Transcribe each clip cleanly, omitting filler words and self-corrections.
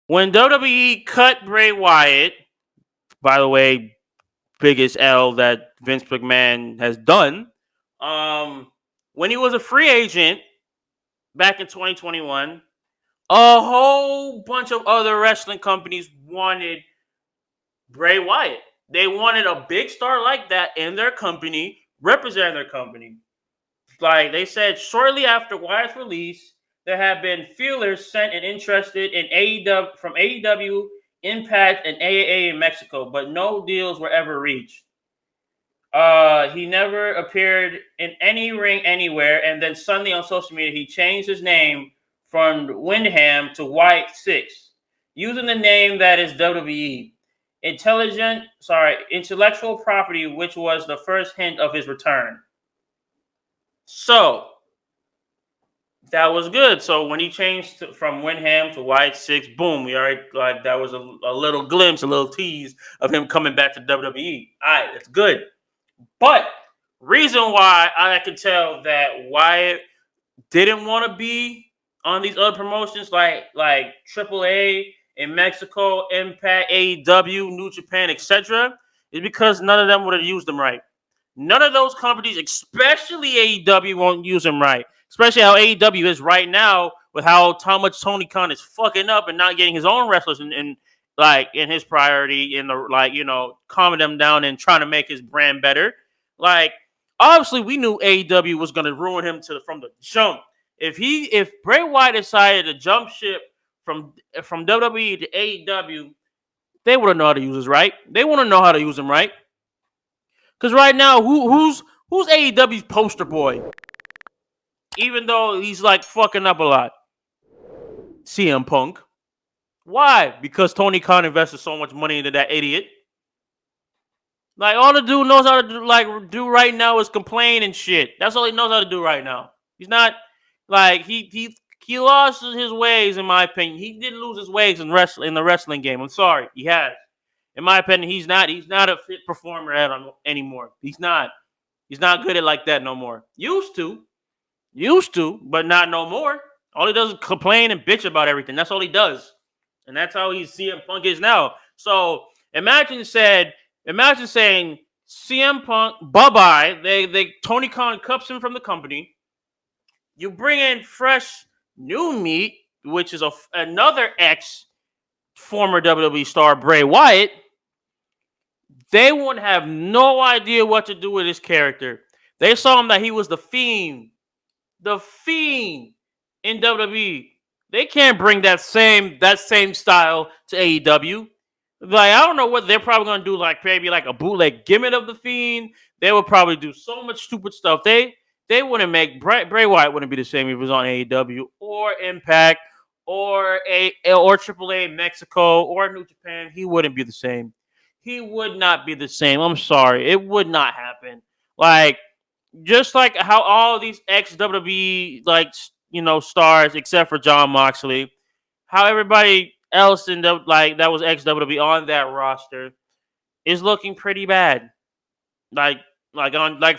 When WWE cut Bray Wyatt, by the way, biggest L that Vince McMahon has done. Um, when he was a free agent back in 2021, a whole bunch of other wrestling companies wanted Bray Wyatt. They wanted a big star like that in their company, representing their company. Like they said, shortly after Wyatt's release, there have been feelers sent and interested in AEW from AEW, Impact, and AAA in Mexico, but no deals were ever reached. He never appeared in any ring anywhere, and then suddenly on social media he changed his name from Windham to White Six, using the name that is WWE. Intellectual property, which was the first hint of his return. So that was good. So when he changed from Windham to White Six, boom, we already like that was a little glimpse, a little tease of him coming back to WWE. All right, that's good. But reason why I can tell that Wyatt didn't want to be on these other promotions like AAA in Mexico, Impact, AEW, New Japan, etc., is because none of them would have used him right. None of those companies, especially AEW, won't use him right. Especially how AEW is right now with how much Tony Khan is fucking up and not getting his own wrestlers and like in his priority in the calming them down and trying to make his brand better. Like obviously we knew AEW was gonna ruin him from the jump. If Bray Wyatt decided to jump ship from WWE to AEW, they would have know how to use us right. They want to know how to use him right. Because right now, who's AEW's poster boy? Even though he's like fucking up a lot, CM Punk. Why? Because Tony Khan invested so much money into that idiot. Like all the dude knows how to do right now is complain and shit. That's all he knows how to do right now. He's not like he lost his ways in my opinion. He did lose his ways in the wrestling game. I'm sorry, he has. In my opinion, he's not a fit performer anymore. He's not. He's not good at like that no more. Used to, but not no more. All he does is complain and bitch about everything. That's all he does, and that's how he's CM Punk is now. So imagine saying CM Punk bye bye. They Tony Khan cups him from the company. You bring in fresh new meat, which is another ex former WWE star Bray Wyatt. They would have no idea what to do with his character. They saw him that he was the Fiend in WWE. They can't bring that same style to AEW. Like I don't know what they're probably gonna do. Like maybe like a bootleg gimmick of the Fiend. They would probably do so much stupid stuff. They wouldn't make Bray Wyatt wouldn't be the same if he was on AEW or Impact or AAA Mexico or New Japan. He wouldn't be the same. He would not be the same. I'm sorry. It would not happen. Like just like how all these ex WWE stars except for John Moxley, how everybody else that was ex WWE on that roster is looking pretty bad. Like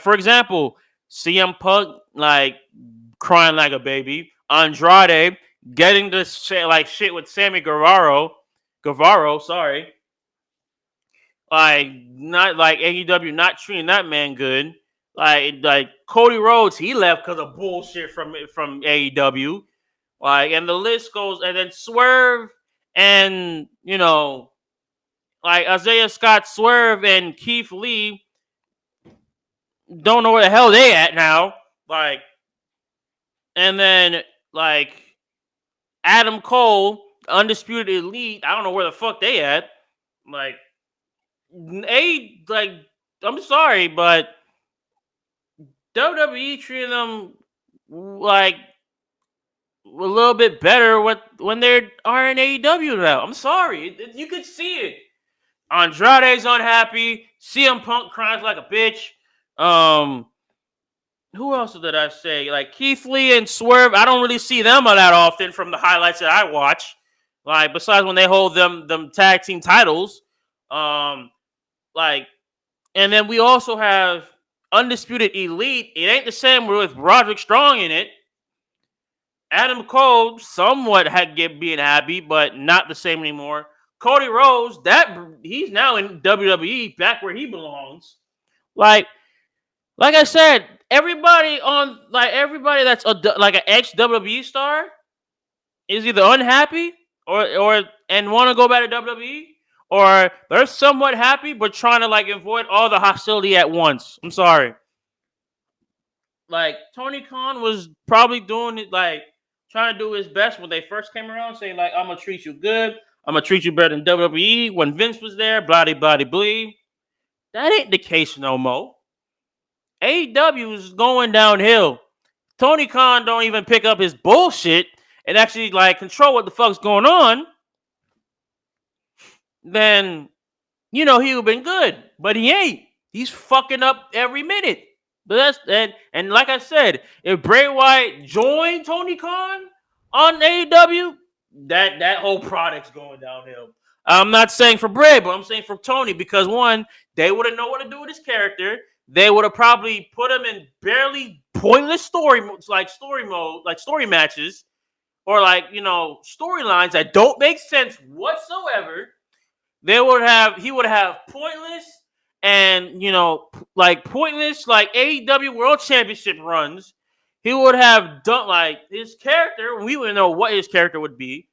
for example, CM Punk crying like a baby, Andrade getting this shit with Sammy Guevara, sorry. Not like AEW not treating that man good. Like Cody Rhodes, he left because of bullshit from AEW. And the list goes, and then Swerve and Isaiah Scott, Swerve and Keith Lee don't know where the hell they at now. And then Adam Cole, Undisputed Elite, I don't know where the fuck they at. I'm sorry, but WWE treated them like a little bit better when they are in AEW now. I'm sorry, you could see it. Andrade's unhappy. CM Punk cries like a bitch. Who else did I say? Like Keith Lee and Swerve, I don't really see them that often from the highlights that I watch. Besides when they hold them tag team titles. And then we also have Undisputed Elite. It ain't the same with Roderick Strong in it. Adam Cole somewhat had being happy, but not the same anymore. Cody Rhodes, he's now in WWE, back where he belongs. Like I said, everybody that's like an ex WWE star is either unhappy or and want to go back to WWE, or they're somewhat happy but trying to like avoid all the hostility at once. I'm sorry. Like Tony Khan was probably doing it, like trying to do his best when they first came around, saying like, "I'm gonna treat you good. I'm gonna treat you better than WWE." When Vince was there, blah blah blah. That ain't the case no more. AEW is going downhill. Tony Khan don't even pick up his bullshit and actually like control what the fuck's going on, then he would have been good. But he ain't. He's fucking up every minute. But and like I said, if Bray Wyatt joined Tony Khan on AEW, that whole product's going downhill. I'm not saying for Bray, but I'm saying for Tony, because one, they wouldn't know what to do with his character. They would have probably put him in barely pointless story matches, or storylines that don't make sense whatsoever. He would have pointless and pointless like AEW World Championship runs. He would have done like his character. We wouldn't know what his character would be.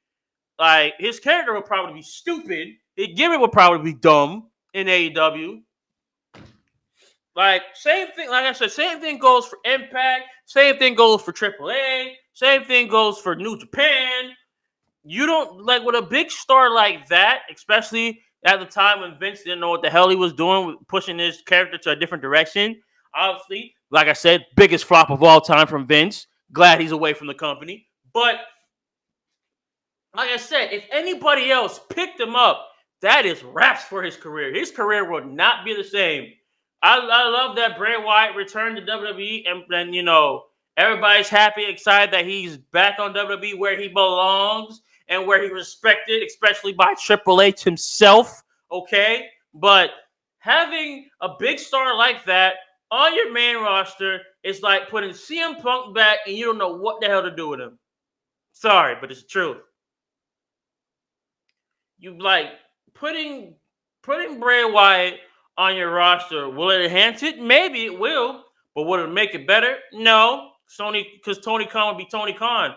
Like his character would probably be stupid. His gimmick would probably be dumb in AEW. Like same thing. Like I said, same thing goes for Impact. Same thing goes for AAA. Same thing goes for New Japan. You don't like with a big star like that, especially at the time when Vince didn't know what the hell he was doing, pushing his character to a different direction. Obviously, like I said, biggest flop of all time from Vince. Glad he's away from the company. But like I said, if anybody else picked him up, that is wraps for his career. His career would not be the same. I love that Bray Wyatt returned to WWE, and everybody's happy, excited that he's back on WWE where he belongs and where he respected, especially by Triple H himself. Okay, but having a big star like that on your main roster is like putting CM Punk back, and you don't know what the hell to do with him. Sorry, but it's the truth. You like putting Bray Wyatt on your roster. Will it enhance it? Maybe it will. But would it make it better? No. Because Tony Khan would be Tony Khan.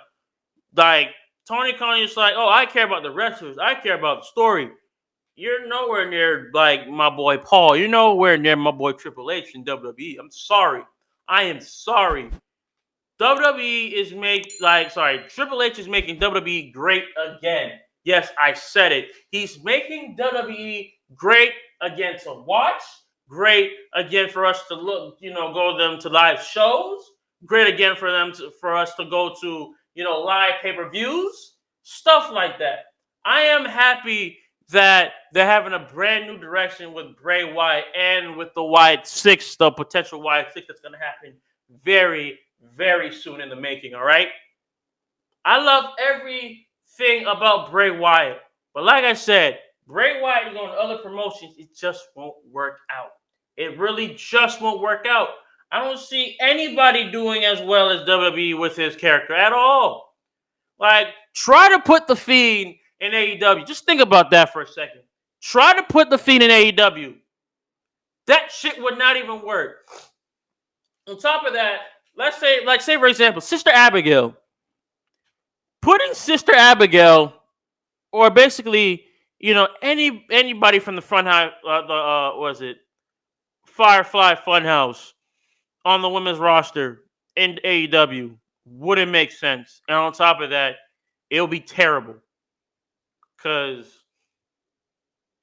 Like, Tony Khan is like, oh, I care about the wrestlers. I care about the story. You're nowhere near, like, my boy Paul. You're nowhere near my boy Triple H in WWE. I'm sorry. I am sorry. WWE is Triple H is making WWE great again. Yes, I said it. He's making WWE great again to watch, great again for us to look, go them to live shows, great again for us to go to, live pay-per-views, stuff like that. I am happy that they're having a brand new direction with Bray Wyatt and with the Wyatt 6, the potential Wyatt 6 that's going to happen very, very soon in the making, all right? I love everything about Bray Wyatt. But like I said, Bray Wyatt is on other promotions. It just won't work out. It really just won't work out. I don't see anybody doing as well as WWE with his character at all. Like, try to put The Fiend in AEW. Just think about that for a second. Try to put The Fiend in AEW. That shit would not even work. On top of that, let's say for example, Sister Abigail. Putting Sister Abigail, or basically, anybody from the Firefly Funhouse on the women's roster in AEW wouldn't make sense. And on top of that, it'll be terrible. Because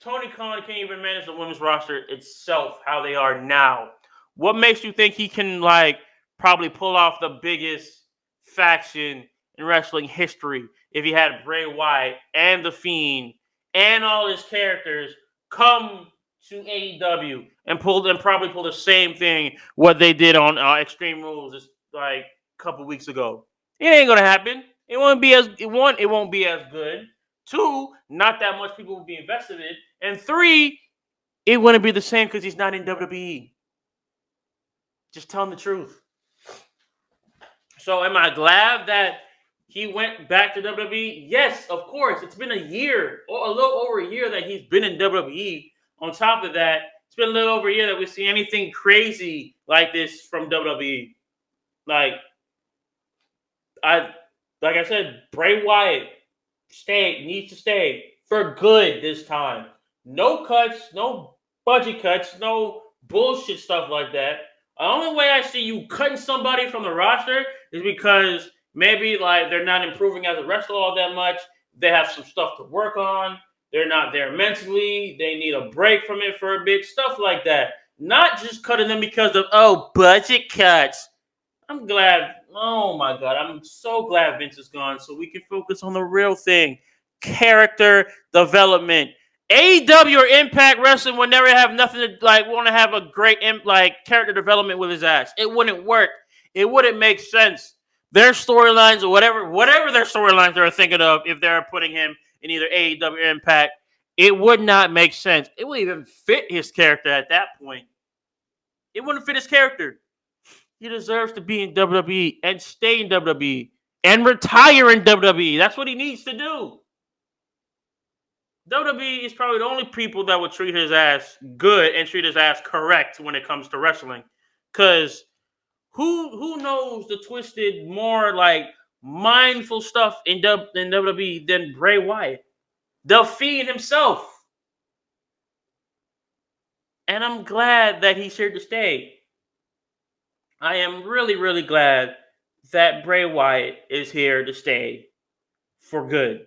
Tony Khan can't even manage the women's roster itself, how they are now. What makes you think he can, probably pull off the biggest faction in wrestling history if he had Bray Wyatt and The Fiend and all his characters come to AEW and probably pull the same thing what they did on Extreme Rules just a couple weeks ago? It ain't gonna happen. It won't be as good. 2, not that much people will be invested in. And 3, it wouldn't be the same because he's not in WWE. Just telling the truth. So am I glad that he went back to WWE. Yes, of course. It's been a year, or a little over a year that he's been in WWE. On top of that, it's been a little over a year that we see anything crazy like this from WWE. Like I said, Bray Wyatt needs to stay for good this time. No cuts, no budget cuts, no bullshit stuff like that. The only way I see you cutting somebody from the roster is because maybe like they're not improving as a wrestler all that much. They have some stuff to work on. They're not there mentally. They need a break from it for a bit. Stuff like that. Not just cutting them because of budget cuts. I'm glad. Oh my God. I'm so glad Vince is gone so we can focus on the real thing. Character development. AEW or Impact Wrestling would never have nothing to want to have a great character development with his ass. It wouldn't work. It wouldn't make sense. Their storylines or whatever their storylines they're thinking of, if they're putting him in either AEW or Impact, it would not make sense. It wouldn't even fit his character at that point. It wouldn't fit his character. He deserves to be in WWE and stay in WWE and retire in WWE. That's what he needs to do. WWE is probably the only people that would treat his ass good and treat his ass correct when it comes to wrestling. Because who knows the twisted, more mindful stuff in WWE than Bray Wyatt? The Fiend himself. And I'm glad that he's here to stay. I am really, really glad that Bray Wyatt is here to stay for good.